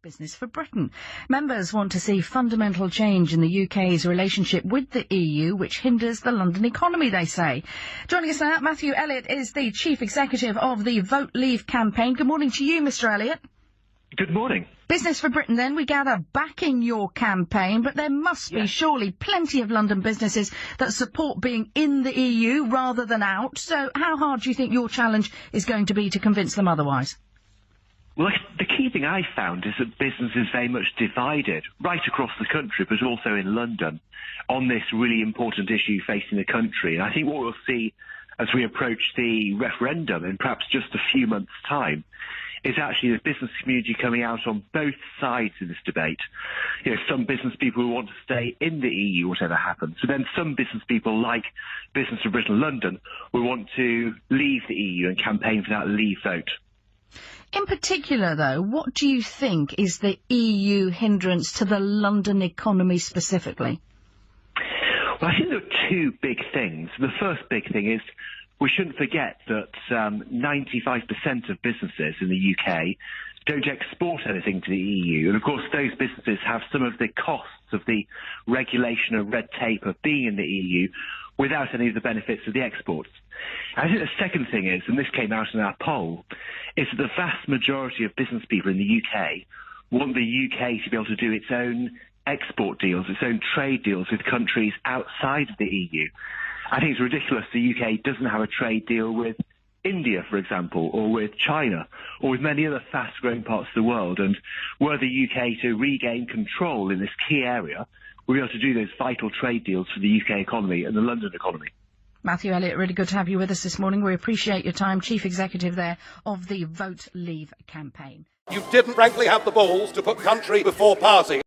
Business for Britain. Members want to see fundamental change in the UK's relationship with the EU, which hinders the London economy, they say. Joining us now, Matthew Elliott is the Chief Executive of the Vote Leave campaign. Good morning to you, Mr. Elliott. Good morning. Business for Britain, then, we gather, backing your campaign, but there must be surely plenty of London businesses that support being in the EU rather than out. So how hard do you think your challenge is going to be to convince them otherwise? Well, the key thing I found is that business is very much divided right across the country, but also in London, on this really important issue facing the country. And I think what we'll see as we approach the referendum in perhaps just a few months' time is actually the business community coming out on both sides in this debate. You know, some business people who want to stay in the EU, whatever happens. So then some business people, like Business for Britain London, will want to leave the EU and campaign for that leave vote. In particular, though, what do you think is the EU hindrance to the London economy specifically? Well, I think there are two big things. The first big thing is we shouldn't forget that 95% of businesses in the UK don't export anything to the EU. And, of course, those businesses have some of the costs of the regulation and red tape of being in the EU without any of the benefits of the exports. I think the second thing is, and this came out in our poll, is that the vast majority of business people in the UK want the UK to be able to do its own export deals, its own trade deals with countries outside of the EU. I think it's ridiculous the UK doesn't have a trade deal with India, for example, or with China, or with many other fast-growing parts of the world. And were the UK to regain control in this key area, we'll be able to do those vital trade deals for the UK economy and the London economy. Matthew Elliott, really good to have you with us this morning. We appreciate your time, Chief Executive there of the Vote Leave campaign. You didn't frankly have the balls to put country before party.